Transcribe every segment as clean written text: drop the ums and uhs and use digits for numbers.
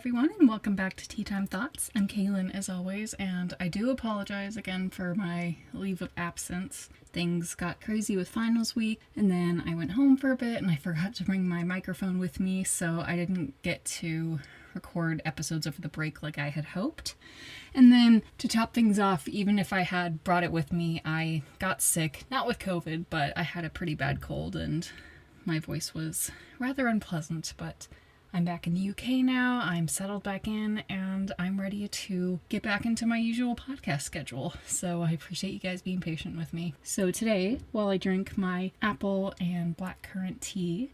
everyone, and welcome back to Tea Time Thoughts. I'm Kaylin, as always, and I do apologize again for my leave of absence. Things got crazy with finals week, and then I went home for a bit, and I forgot to bring my microphone with me, so I didn't get to record episodes over the break like I had hoped. And then, to top things off, even if I had brought it with me, I got sick, not with COVID, but I had a pretty bad cold, and my voice was rather unpleasant, but I'm back in the UK now, I'm settled back in, and I'm ready to get back into my usual podcast schedule. So I appreciate you guys being patient with me. So today, while I drink my apple and blackcurrant tea,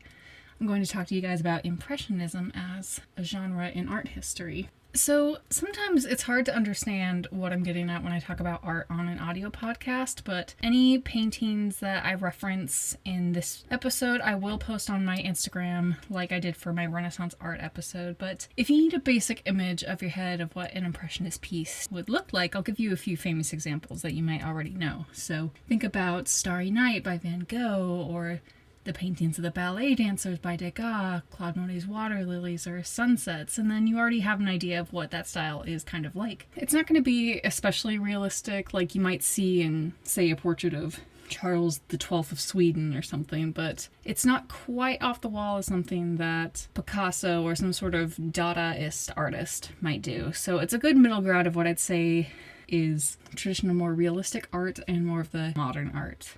I'm going to talk to you guys about Impressionism as a genre in art history. So sometimes it's hard to understand what I'm getting at when I talk about art on an audio podcast, but any paintings that I reference in this episode, I will post on my Instagram like I did for my Renaissance art episode. But if you need a basic image of your head of what an Impressionist piece would look like, I'll give you a few famous examples that you might already know. So think about Starry Night by Van Gogh, or the paintings of the ballet dancers by Degas, Claude Monet's water lilies, or sunsets, and then you already have an idea of what that style is kind of like. It's not going to be especially realistic like you might see in, say, a portrait of Charles XII of Sweden or something, but it's not quite off the wall as something that Picasso or some sort of Dadaist artist might do. So it's a good middle ground of what I'd say is traditional, more realistic art and more of the modern art.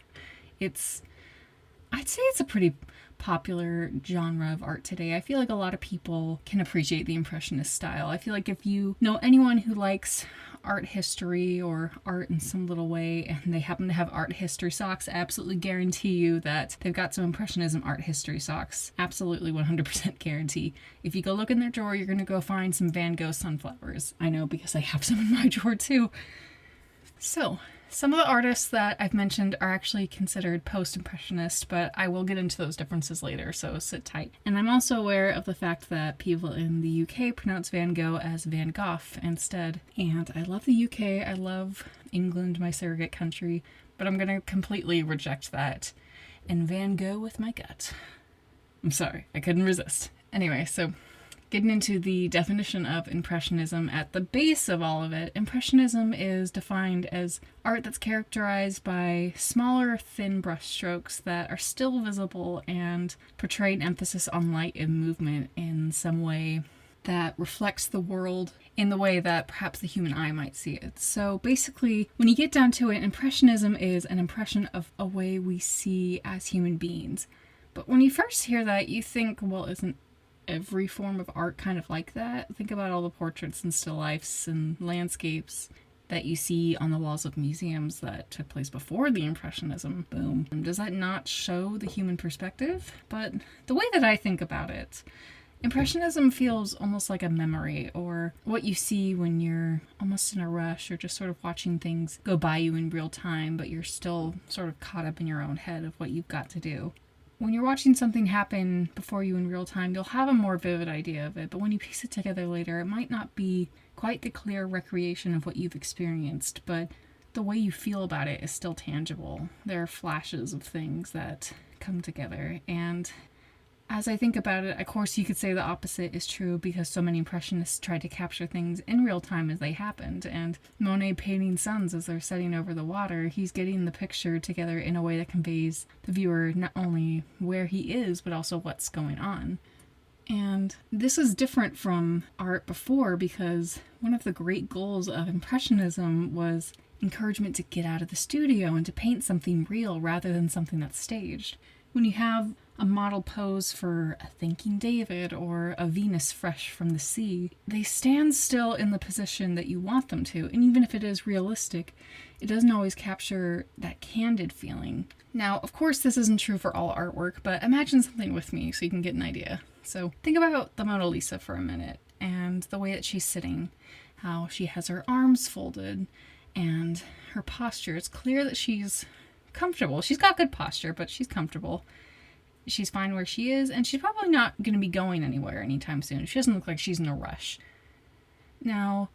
I'd say it's a pretty popular genre of art today. I feel like a lot of people can appreciate the Impressionist style. I feel like if you know anyone who likes art history or art in some little way and they happen to have art history socks, I absolutely guarantee you that they've got some Impressionism art history socks. Absolutely 100% guarantee. If you go look in their drawer, you're going to go find some Van Gogh sunflowers. I know because I have some in my drawer too. So, some of the artists that I've mentioned are actually considered Post-Impressionist, but I will get into those differences later, so sit tight. And I'm also aware of the fact that people in the UK pronounce Van Gogh as Van Gogh instead. And I love the UK, I love England, my surrogate country, but I'm going to completely reject that and Van Gogh with my gut. I'm sorry, I couldn't resist. Anyway, so getting into the definition of Impressionism, at the base of all of it, Impressionism is defined as art that's characterized by smaller, thin brushstrokes that are still visible and portray an emphasis on light and movement in some way that reflects the world in the way that perhaps the human eye might see it. So basically, when you get down to it, Impressionism is an impression of a way we see as human beings. But when you first hear that, you think, well, isn't every form of art kind of like that? Think about all the portraits and still lifes and landscapes that you see on the walls of museums that took place before the Impressionism boom. Does that not show the human perspective? But the way that I think about it, Impressionism feels almost like a memory, or what you see when you're almost in a rush or just sort of watching things go by you in real time, but you're still sort of caught up in your own head of what you've got to do. When you're watching something happen before you in real time, you'll have a more vivid idea of it, but when you piece it together later, it might not be quite the clear recreation of what you've experienced, but the way you feel about it is still tangible. There are flashes of things that come together, and as I think about it, of course you could say the opposite is true because so many Impressionists tried to capture things in real time as they happened, and Monet painting suns as they're setting over the water, he's getting the picture together in a way that conveys the viewer not only where he is, but also what's going on. And this is different from art before because one of the great goals of Impressionism was encouragement to get out of the studio and to paint something real rather than something that's staged. When you have a model pose for a thinking David or a Venus fresh from the sea, they stand still in the position that you want them to, and even if it is realistic, it doesn't always capture that candid feeling. Now, of course, this isn't true for all artwork, but imagine something with me so you can get an idea. So think about the Mona Lisa for a minute, and the way that she's sitting, how she has her arms folded, and her posture. It's clear that she's comfortable. She's got good posture, but she's comfortable. She's fine where she is, and she's probably not going to be going anywhere anytime soon. She doesn't look like she's in a rush. Now,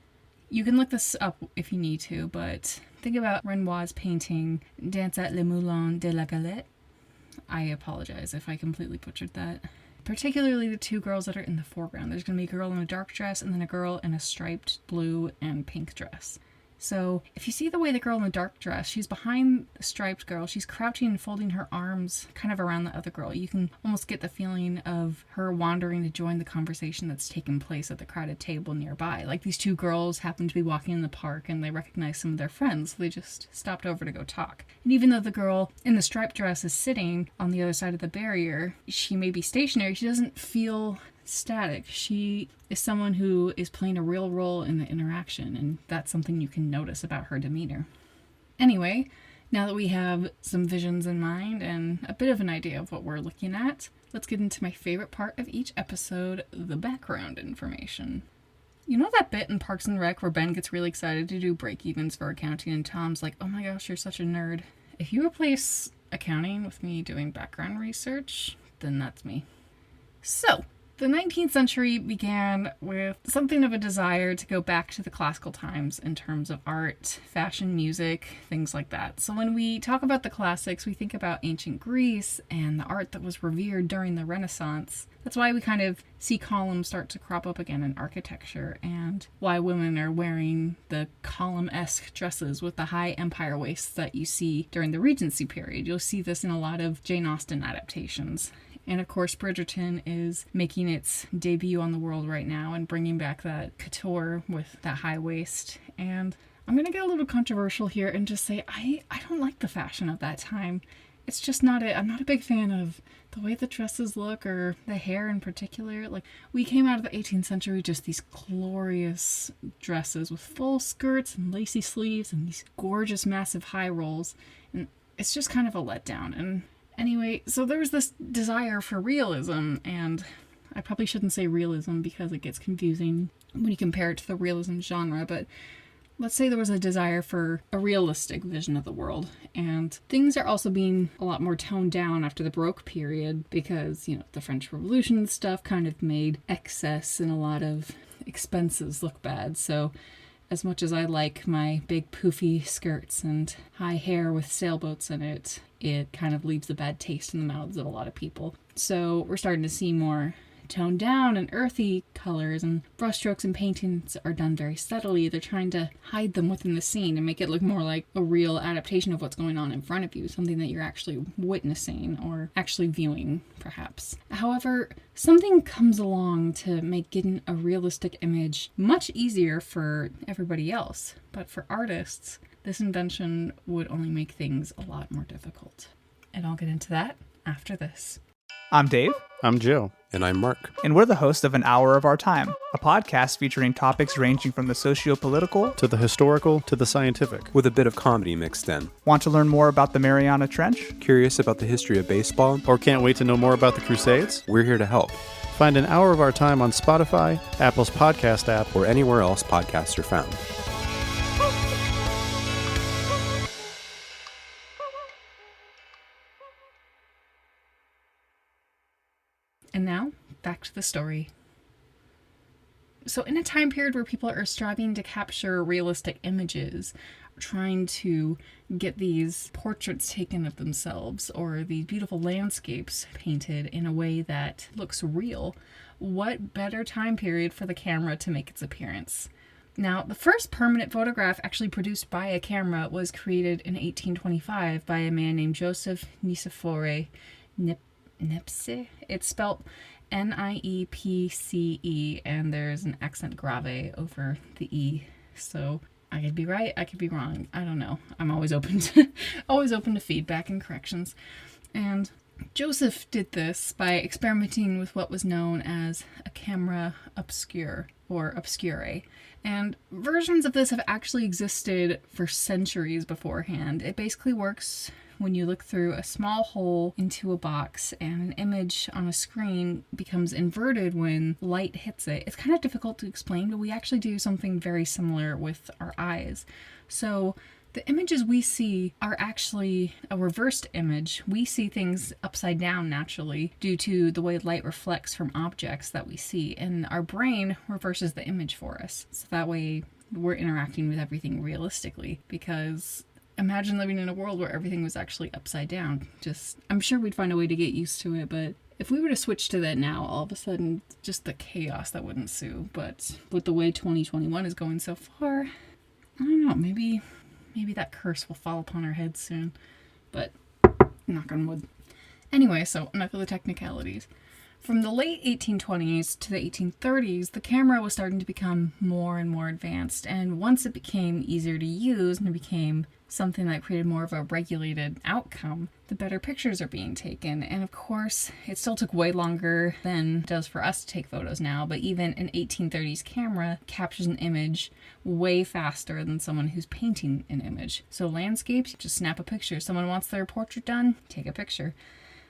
you can look this up if you need to, but think about Renoir's painting Danse at le Moulon de la Galette. I apologize if I completely butchered that. particularly the two girls that are in the foreground. There's going to be a girl in a dark dress and then a girl in a striped blue and pink dress. So if you see the way the girl in the dark dress, she's behind the striped girl. She's crouching and folding her arms kind of around the other girl. You can almost get the feeling of her wandering to join the conversation that's taking place at the crowded table nearby. Like these two girls happen to be walking in the park and they recognize some of their friends, so they just stopped over to go talk. And even though the girl in the striped dress is sitting on the other side of the barrier, she may be stationary, she doesn't feel static. She is someone who is playing a real role in the interaction, and that's something you can notice about her demeanor. Anyway, now that we have some visions in mind and a bit of an idea of what we're looking at, let's get into my favorite part of each episode, the background information. You know that bit in Parks and Rec where Ben gets really excited to do break-evens for accounting and Tom's like, oh my gosh, you're such a nerd. If you replace accounting with me doing background research, then that's me. So, the 19th century began with something of a desire to go back to the classical times in terms of art, fashion, music, things like that. So when we talk about the classics, we think about ancient Greece and the art that was revered during the Renaissance. That's why we kind of see columns start to crop up again in architecture, and why women are wearing the column-esque dresses with the high empire waists that you see during the Regency period. You'll see this in a lot of Jane Austen adaptations. And of course, Bridgerton is making its debut on the world right now and bringing back that couture with that high waist. And I'm going to get a little controversial here and just say I don't like the fashion of that time. It's just not it. I'm not a big fan of the way the dresses look or the hair in particular. Like, we came out of the 18th century with just these glorious dresses with full skirts and lacy sleeves and these gorgeous massive high rolls. And it's just kind of a letdown. And anyway, so there was this desire for realism, and I probably shouldn't say realism because it gets confusing when you compare it to the realism genre, but let's say there was a desire for a realistic vision of the world, and things are also being a lot more toned down after the Baroque period because, you know, the French Revolution and stuff kind of made excess and a lot of expenses look bad. So as much as I like my big poofy skirts and high hair with sailboats in it, it kind of leaves a bad taste in the mouths of a lot of people. So we're starting to see more toned down and earthy colors, and brushstrokes and paintings are done very subtly. They're trying to hide them within the scene and make it look more like a real adaptation of what's going on in front of you, something that you're actually witnessing or actually viewing, perhaps. However, something comes along to make getting a realistic image much easier for everybody else, but for artists, this invention would only make things a lot more difficult. And I'll get into that after this. I'm Dave. I'm Joe. And I'm Mark. And we're the host of An Hour of Our Time, a podcast featuring topics ranging from the socio-political to the historical to the scientific, with a bit of comedy mixed in. Want to learn more about the Mariana Trench? Curious about the history of baseball? Or can't wait to know more about the Crusades? We're here to help. Find An Hour of Our Time on Spotify, Apple's podcast app, or anywhere else podcasts are found. And now, back to the story. So in a time period where people are striving to capture realistic images, trying to get these portraits taken of themselves or these beautiful landscapes painted in a way that looks real, what better time period for the camera to make its appearance? Now, the first permanent photograph actually produced by a camera was created in 1825 by a man named Joseph Nicephore Niepce. It's spelled Niepce, and there's an accent grave over the E. So I could be right, I could be wrong. I don't know. I'm always open to feedback and corrections. And Joseph did this by experimenting with what was known as a camera obscure or obscure. And versions of this have actually existed for centuries beforehand. It basically works when you look through a small hole into a box and an image on a screen becomes inverted when light hits it. It's kind of difficult to explain, but we actually do something very similar with our eyes. So the images we see are actually a reversed image. We see things upside down naturally due to the way light reflects from objects that we see, and our brain reverses the image for us. So that way we're interacting with everything realistically, because imagine living in a world where everything was actually upside down. I'm sure we'd find a way to get used to it, but If we were to switch to that now, all of a sudden, just the chaos that would ensue. But with the way 2021 is going so far, I don't know, maybe that curse will fall upon our heads soon. But knock on wood. Anyway, so enough of the technicalities. From the late 1820s to the 1830s, the camera was starting to become more and more advanced, and once it became easier to use and it became something that created more of a regulated outcome, the better pictures are being taken. And of course, it still took way longer than it does for us to take photos now, but even an 1830s camera captures an image way faster than someone who's painting an image. So landscapes, just snap a picture. Someone wants their portrait done, take a picture.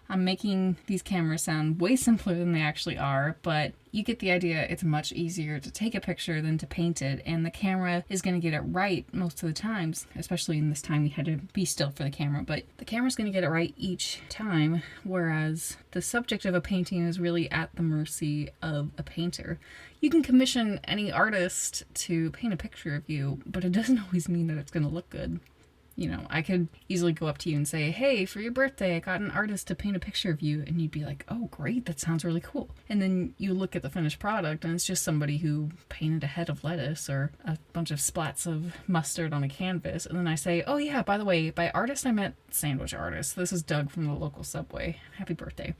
I'm making these cameras sound way simpler than they actually are, but you get the idea. It's much easier to take a picture than to paint it, and the camera is going to get it right most of the times, especially in this time we had to be still for the camera, but the camera's going to get it right each time, whereas the subject of a painting is really at the mercy of a painter. You can commission any artist to paint a picture of you, but it doesn't always mean that it's going to look good. You know, I could easily go up to you and say, hey, for your birthday, I got an artist to paint a picture of you. And you'd be like, oh, great, that sounds really cool. And then you look at the finished product and it's just somebody who painted a head of lettuce or a bunch of splats of mustard on a canvas. And then I say, oh yeah, by the way, by artist, I meant sandwich artist. This is Doug from the local Subway. Happy birthday.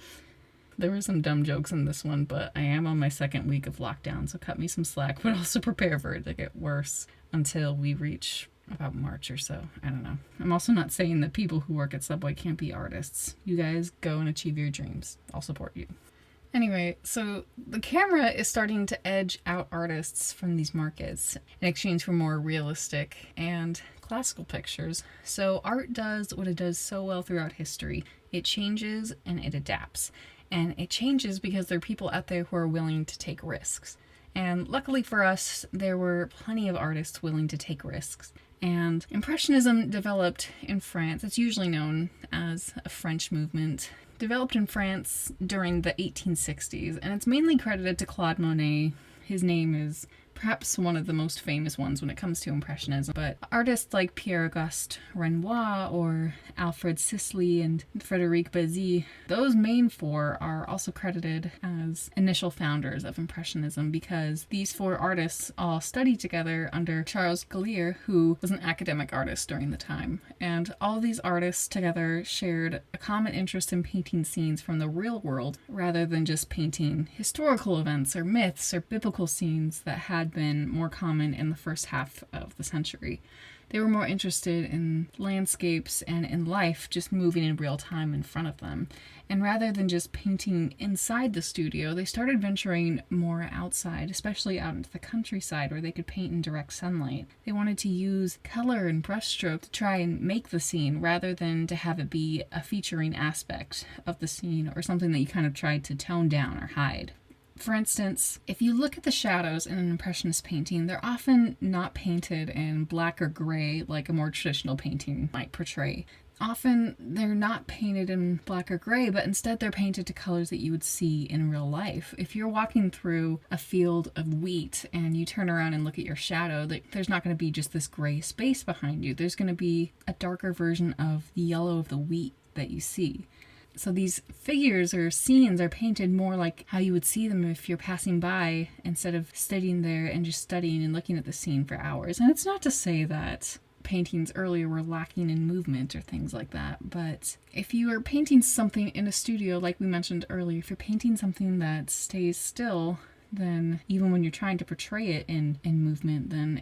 There were some dumb jokes in this one, but I am on my second week of lockdown, so cut me some slack, but also prepare for it to get worse until we reach about March or so. I don't know. I'm also not saying that people who work at Subway can't be artists. You guys go and achieve your dreams. I'll support you. Anyway, so the camera is starting to edge out artists from these markets in exchange for more realistic and classical pictures. So art does what it does so well throughout history. It changes and it adapts. And it changes because there are people out there who are willing to take risks. And luckily for us, there were plenty of artists willing to take risks. And Impressionism developed in France. It's usually known as a French movement. Developed in France during the 1860s, and it's mainly credited to Claude Monet. His name is perhaps one of the most famous ones when it comes to Impressionism, but artists like Pierre-Auguste Renoir or Alfred Sisley and Frédéric Bazille, those main four are also credited as initial founders of Impressionism because these four artists all studied together under Charles Galette, who was an academic artist during the time. And all of these artists together shared a common interest in painting scenes from the real world rather than just painting historical events or myths or biblical scenes that had been more common in the first half of the century. They were more interested in landscapes and in life just moving in real time in front of them. And rather than just painting inside the studio, they started venturing more outside, especially out into the countryside where they could paint in direct sunlight. They wanted to use color and brushstroke to try and make the scene rather than to have it be a featuring aspect of the scene or something that you kind of tried to tone down or hide. For instance, if you look at the shadows in an Impressionist painting, they're often not painted in black or gray like a more traditional painting might portray. Often they're not painted in black or gray, but instead they're painted to colors that you would see in real life. If you're walking through a field of wheat and you turn around and look at your shadow, there's not going to be just this gray space behind you. There's going to be a darker version of the yellow of the wheat that you see. So these figures or scenes are painted more like how you would see them if you're passing by instead of sitting there and just studying and looking at the scene for hours. And it's not to say that paintings earlier were lacking in movement or things like that, but if you are painting something in a studio, like we mentioned earlier, if you're painting something that stays still, then even when you're trying to portray it in movement, then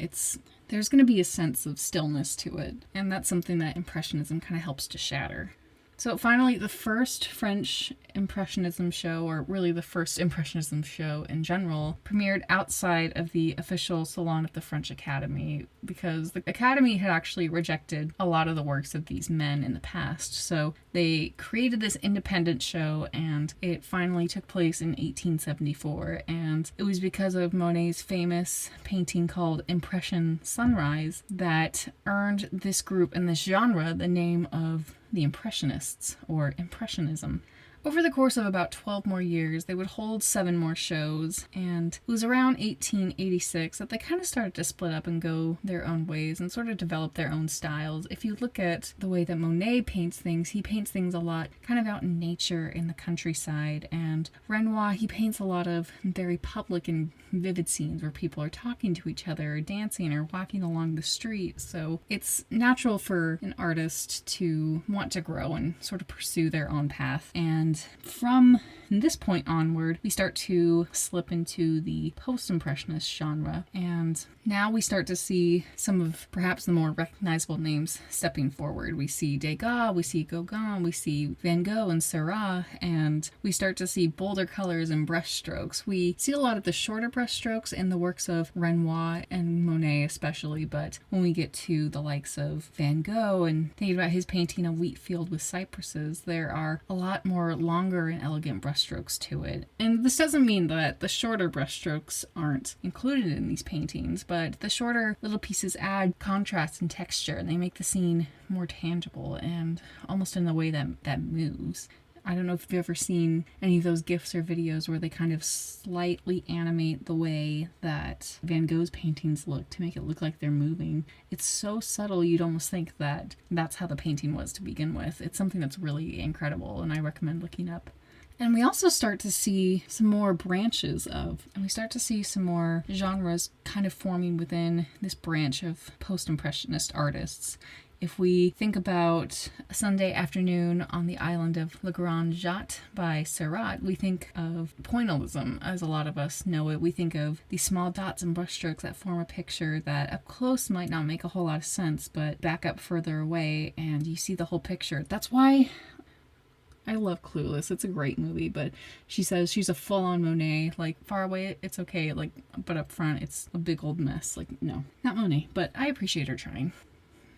there's going to be a sense of stillness to it. And that's something that Impressionism kind of helps to shatter. So finally, the first French Impressionism show, or really the first Impressionism show in general, premiered outside of the official salon of the French Academy because the Academy had actually rejected a lot of the works of these men in the past. So they created this independent show and it finally took place in 1874. And it was because of Monet's famous painting called Impression Sunrise that earned this group and this genre the name of the Impressionists, or Impressionism. over the course of about 12 more years, they would hold 7 more shows, and it was around 1886 that they kind of started to split up and go their own ways and sort of develop their own styles. If you look at the way that Monet paints things, he paints things a lot kind of out in nature in the countryside, and Renoir, he paints a lot of very public and vivid scenes where people are talking to each other, or dancing, or walking along the street. So it's natural for an artist to want to grow and sort of pursue their own path. And from this point onward, we start to slip into the Post-Impressionist genre, and now we start to see some of perhaps the more recognizable names stepping forward. We see Degas, we see Gauguin, we see Van Gogh and Seurat, and we start to see bolder colors and brushstrokes. We see a lot of the shorter brushstrokes in the works of Renoir and Monet especially, but when we get to the likes of Van Gogh and thinking about his painting A Wheat Field with Cypresses, there are a lot more longer and elegant brushstrokes to it. And this doesn't mean that the shorter brushstrokes aren't included in these paintings, but the shorter little pieces add contrast and texture, and they make the scene more tangible and almost in the way that moves. I don't know if you've ever seen any of those GIFs or videos where they kind of slightly animate the way that Van Gogh's paintings look to make it look like they're moving. It's so subtle you'd almost think that that's how the painting was to begin with. It's something that's really incredible, and I recommend looking up. And we also start to see some more branches of, and we start to see some more genres kind of forming within this branch of post-impressionist artists. If we think about A Sunday Afternoon on the Island of Le Grand Jatte by Seurat, we think of pointillism, as a lot of us know it. We think of these small dots and brushstrokes that form a picture that up close might not make a whole lot of sense, but back up further away and you see the whole picture. That's why I love Clueless. It's a great movie, but she says she's a full-on Monet. Like, far away, it's okay, like, but up front, it's a big old mess. Like, no, not Monet, but I appreciate her trying.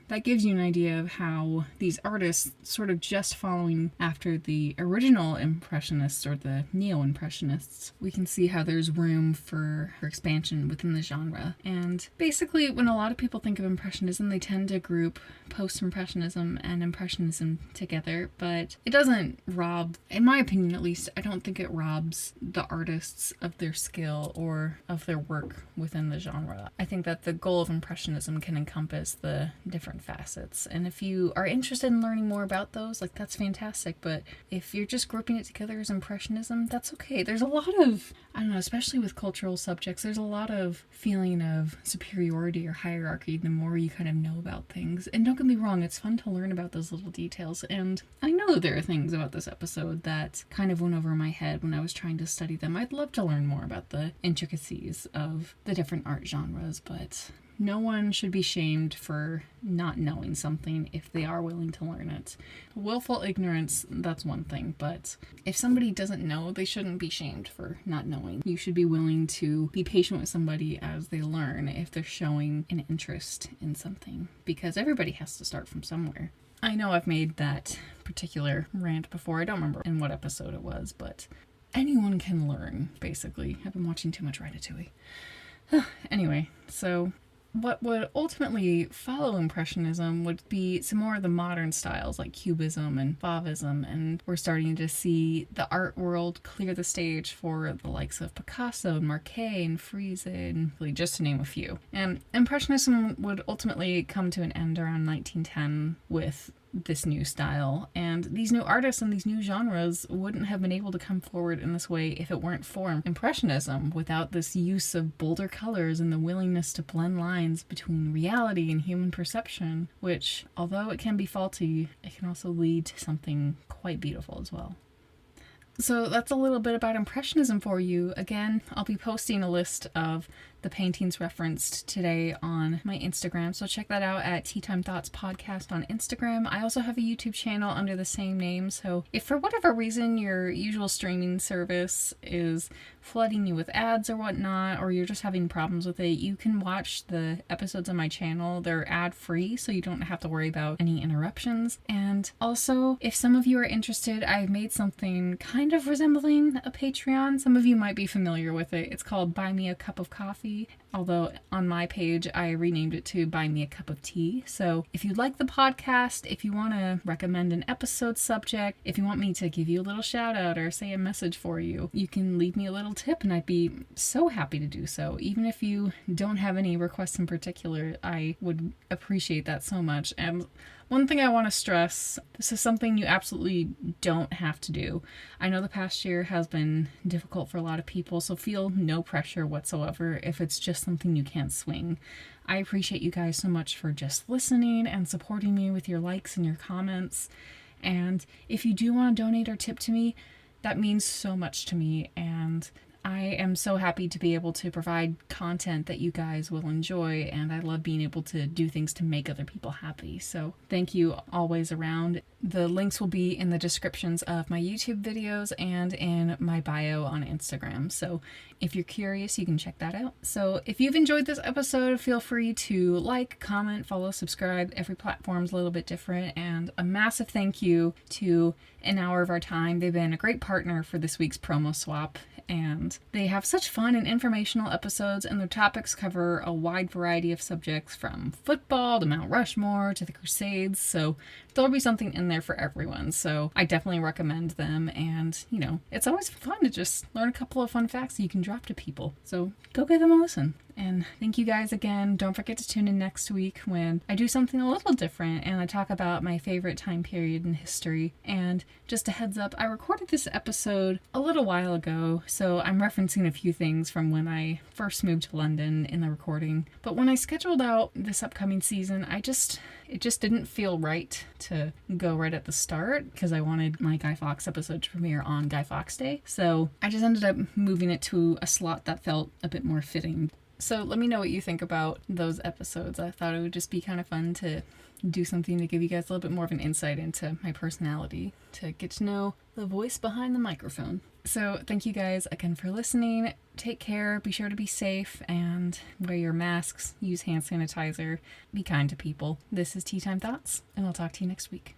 That gives you an idea of how these artists, sort of just following after the original Impressionists or the Neo-Impressionists, we can see how there's room for expansion within the genre. And basically, when a lot of people think of Impressionism, they tend to group Post-Impressionism and Impressionism together, but it doesn't rob, in my opinion at least, I don't think it robs the artists of their skill or of their work within the genre. I think that the goal of Impressionism can encompass the different facets, and if you are interested in learning more about those, like, that's fantastic. But if you're just grouping it together as Impressionism, that's okay. There's a lot of, I don't know, especially with cultural subjects, there's a lot of feeling of superiority or hierarchy the more you kind of know about things. And don't get me wrong, it's fun to learn about those little details, and I know there are things about this episode that kind of went over my head when I was trying to study them. I'd love to learn more about the intricacies of the different art genres, but no one should be shamed for not knowing something if they are willing to learn it. Willful ignorance, that's one thing, but if somebody doesn't know, they shouldn't be shamed for not knowing. You should be willing to be patient with somebody as they learn if they're showing an interest in something, because everybody has to start from somewhere. I know I've made that particular rant before. I don't remember in what episode it was, but anyone can learn, basically. I've been watching too much Ratatouille. Anyway, so what would ultimately follow Impressionism would be some more of the modern styles like Cubism and Fauvism, and we're starting to see the art world clear the stage for the likes of Picasso and Marquet and Frieze, and really just to name a few. And Impressionism would ultimately come to an end around 1910 with this new style, and these new artists and these new genres wouldn't have been able to come forward in this way if it weren't for Impressionism, without this use of bolder colors and the willingness to blend lines between reality and human perception, which, although it can be faulty, it can also lead to something quite beautiful as well. So that's a little bit about Impressionism for you. Again, I'll be posting a list of the paintings referenced today on my Instagram, so check that out at Tea Time Thoughts Podcast on Instagram. I also have a YouTube channel under the same name, so if for whatever reason your usual streaming service is flooding you with ads or whatnot, or you're just having problems with it, you can watch the episodes on my channel. They're ad-free, so you don't have to worry about any interruptions. And also, if some of you are interested, I've made something kind of resembling a Patreon. Some of you might be familiar with it. It's called Buy Me a Cup of Coffee. although on my page I renamed it to Buy Me a Cup of Tea. So if you like the podcast, if you want to recommend an episode subject, if you want me to give you a little shout out or say a message for you, you can leave me a little tip and I'd be so happy to do so. Even if you don't have any requests in particular, I would appreciate that so much. And one thing I want to stress, this is something you absolutely don't have to do. I know the past year has been difficult for a lot of people, so feel no pressure whatsoever if it's just something you can't swing. I appreciate you guys so much for just listening and supporting me with your likes and your comments. And if you do want to donate or tip to me, that means so much to me, and I am so happy to be able to provide content that you guys will enjoy, and I love being able to do things to make other people happy. So thank you always around. The links will be in the descriptions of my YouTube videos and in my bio on Instagram. So if you're curious, you can check that out. So if you've enjoyed this episode, feel free to like, comment, follow, subscribe. Every platform's a little bit different. And a massive thank you to An Hour of Our Time. They've been a great partner for this week's promo swap. And they have such fun and informational episodes, and their topics cover a wide variety of subjects from football to Mount Rushmore to the Crusades, so there'll be something in there for everyone. So I definitely recommend them, and it's always fun to just learn a couple of fun facts that you can drop to people. So go give them a listen. And thank you guys again. Don't forget to tune in next week when I do something a little different and I talk about my favorite time period in history. And just a heads up, I recorded this episode a little while ago, so I'm referencing a few things from when I first moved to London in the recording. But when I scheduled out this upcoming season, it just didn't feel right to go right at the start because I wanted my Guy Fawkes episode to premiere on Guy Fawkes Day. So I just ended up moving it to a slot that felt a bit more fitting. So let me know what you think about those episodes. I thought it would just be kind of fun to do something to give you guys a little bit more of an insight into my personality, to get to know the voice behind the microphone. So thank you guys again for listening. Take care, be sure to be safe, and wear your masks, use hand sanitizer, be kind to people. This is Tea Time Thoughts, and I'll talk to you next week.